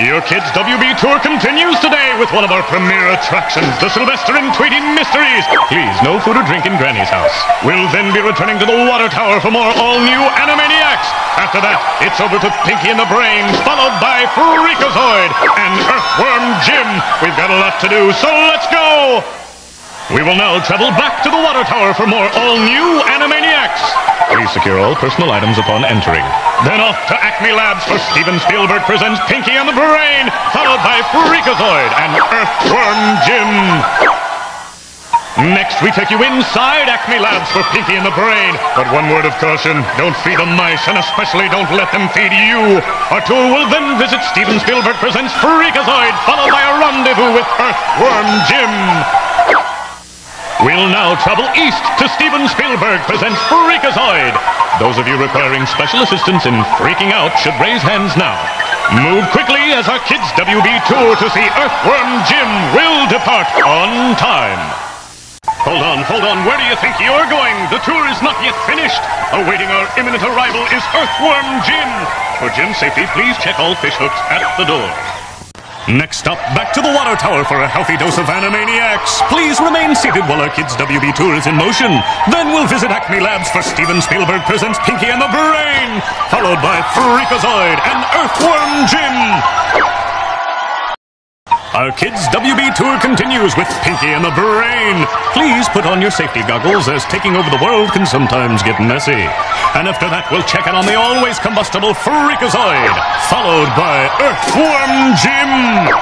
Your Kids WB Tour continues today with one of our premier attractions, the Sylvester and Tweety Mysteries. Please, no food or drink in Granny's house. We'll then be returning to the Water Tower for more all-new Animaniacs. After that, it's over to Pinky and the Brain, followed by Freakazoid and Earthworm Jim. We've got a lot to do, so let's go! We will now travel back to the Water Tower for more all-new Animaniacs. Please secure all personal items upon entering. Then off to Acme Labs for Steven Spielberg presents Pinky and the Brain, followed by Freakazoid and Earthworm Jim. Next, we take you inside Acme Labs for Pinky and the Brain. But one word of caution, don't feed the mice, and especially don't let them feed you. Our tour will then visit Steven Spielberg presents Freakazoid, followed by a rendezvous with Earthworm Jim. We'll now travel east to Steven Spielberg presents Freakazoid. Those of you requiring special assistance in freaking out should raise hands now. Move quickly as our Kids WB Tour to see Earthworm Jim will depart on time. Hold on, where do you think you're going? The tour is not yet finished. Awaiting our imminent arrival is Earthworm Jim. For Jim's safety, please check all fish hooks at the door. Next up, back to the Water Tower for a healthy dose of Animaniacs. Please remain seated while our Kids WB Tour is in motion. Then we'll visit Acme Labs for Steven Spielberg presents Pinky and the Brain, followed by Freakazoid and Earthworm Jim. Our Kids WB Tour continues with Pinky and the Brain. Please put on your safety goggles, as taking over the world can sometimes get messy. And after that, we'll check in on the always combustible Freakazoid, followed by Earthworm Jim.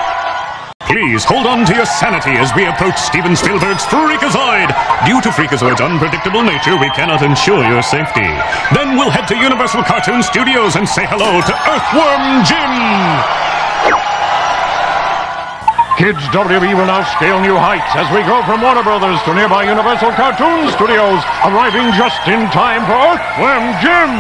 Please hold on to your sanity as we approach Steven Spielberg's Freakazoid. Due to Freakazoid's unpredictable nature, we cannot ensure your safety. Then we'll head to Universal Cartoon Studios and say hello to Earthworm Jim. Kids WB will now scale new heights as we go from Warner Brothers to nearby Universal Cartoon Studios, arriving just in time for Earthworm Jim.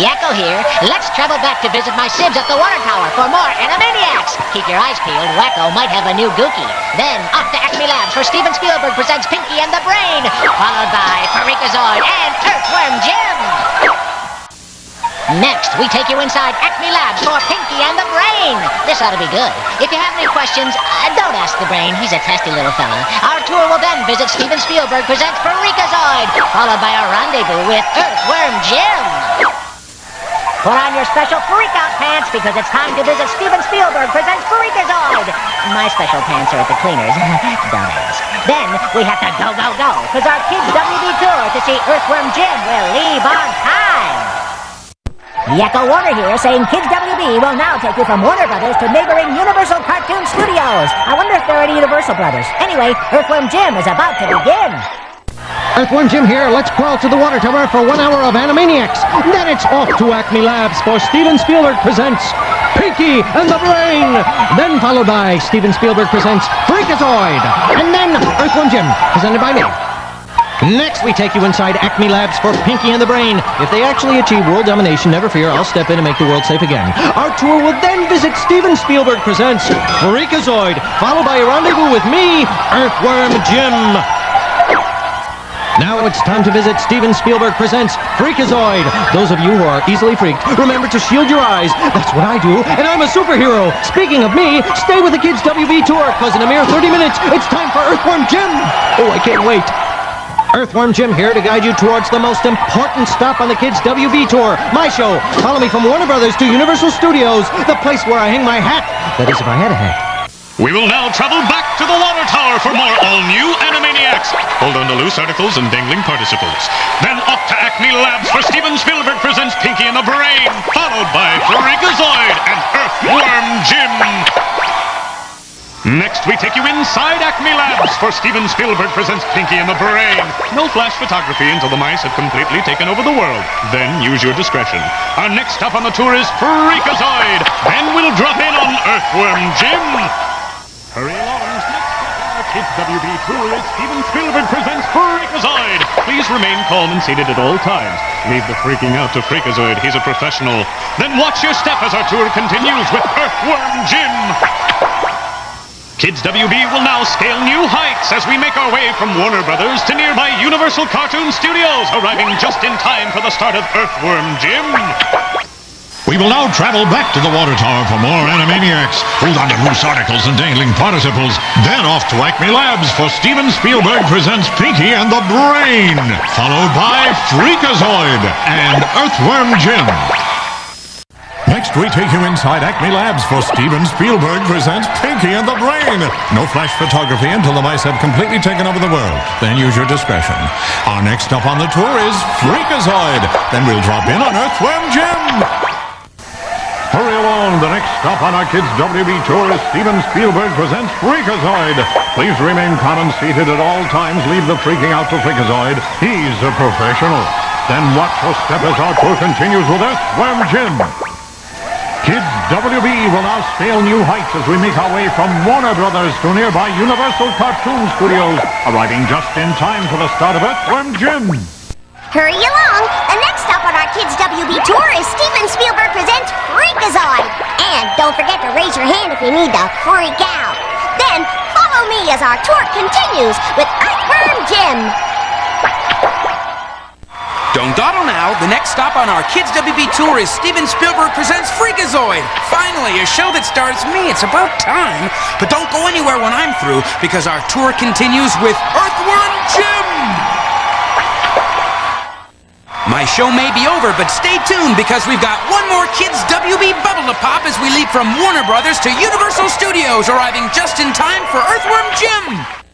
Yakko here. Let's travel back to visit my sibs at the Water Tower for more Animaniacs. Keep your eyes peeled. Wacko might have a new Gookie. Then off to Acme Labs for Steven Spielberg presents Pinky and the Brain, followed by Freakazoid and Earthworm Jim. Next, we take you inside Acme Labs for Pinky and the Brain. This ought to be good. If you have any questions, don't ask the Brain. He's a testy little fella. Our tour will then visit Steven Spielberg presents Freakazoid, followed by a rendezvous with Earthworm Jim. Put on your special freak-out pants because it's time to visit Steven Spielberg presents Freakazoid. My special pants are at the cleaners. Don't ask. Then we have to go, because our Kids WB Tour to see Earthworm Jim will leave on time. Yakko Warner here, saying Kids WB will now take you from Warner Brothers to neighboring Universal Cartoon Studios. I wonder if there are any Universal Brothers. Anyway, Earthworm Jim is about to begin. Earthworm Jim here. Let's crawl to the Water Tower for 1 hour of Animaniacs. Then it's off to Acme Labs for Steven Spielberg presents Pinky and the Brain. Then followed by Steven Spielberg presents Freakazoid. And then Earthworm Jim, presented by me. Next, we take you inside Acme Labs for Pinky and the Brain. If they actually achieve world domination, never fear, I'll step in and make the world safe again. Our tour will then visit Steven Spielberg presents Freakazoid, followed by a rendezvous with me, Earthworm Jim. Now it's time to visit Steven Spielberg presents Freakazoid. Those of you who are easily freaked, remember to shield your eyes. That's what I do, and I'm a superhero. Speaking of me, stay with the Kids WB Tour, because in a mere 30 minutes, it's time for Earthworm Jim. Oh, I can't wait. Earthworm Jim here to guide you towards the most important stop on the Kids WB Tour, my show. Follow me from Warner Brothers to Universal Studios, the place where I hang my hat. That is, if I had a hat. We will now travel back to the Water Tower for more all-new Animaniacs. Hold on to loose articles and dangling participles. Then up to Acme Labs for Steven Spielberg presents Pinky and the Brain, followed by Freakazoid and Earthworm Jim. Next, we take you inside Acme Labs for Steven Spielberg presents Pinky and the Brain. No flash photography until the mice have completely taken over the world. Then use your discretion. Our next stop on the tour is Freakazoid. Then we'll drop in on Earthworm Jim. Hurry along. Next stop on our Kids WB Tour is Steven Spielberg presents Freakazoid. Please remain calm and seated at all times. Leave the freaking out to Freakazoid. He's a professional. Then watch your step as our tour continues with Earthworm Jim. Kids WB will now scale new heights as we make our way from Warner Brothers to nearby Universal Cartoon Studios, arriving just in time for the start of Earthworm Jim. We will now travel back to the water tower for more Animaniacs. Hold on to loose articles and dangling participles. Then off to Acme Labs for Steven Spielberg presents Pinky and the Brain, followed by Freakazoid and Earthworm Jim. Next, we take you inside Acme Labs for Steven Spielberg presents Pinky and the Brain. No flash photography until the mice have completely taken over the world. Then use your discretion. Our next stop on the tour is Freakazoid. Then we'll drop in on Earthworm Jim. Hurry along. The next stop on our Kids WB tour is Steven Spielberg presents Freakazoid. Please remain calm and seated at all times. Leave the freaking out to Freakazoid. He's a professional. Then watch your step as our tour continues with Earthworm Jim. Kids WB will now scale new heights as we make our way from Warner Brothers to nearby Universal Cartoon Studios, arriving just in time for the start of Earthworm Jim. Hurry along! The next stop on our Kids WB tour is Steven Spielberg presents Freakazoid. And don't forget to raise your hand if you need to freak out. Then follow me as our tour continues with Earthworm Jim. Don't dawdle now. The next stop on our Kids WB tour is Steven Spielberg presents Freakazoid. Finally, a show that stars me. It's about time. But don't go anywhere when I'm through, because our tour continues with Earthworm Jim. My show may be over, but stay tuned because we've got one more Kids WB bubble to pop as we leap from Warner Brothers to Universal Studios, arriving just in time for Earthworm Jim.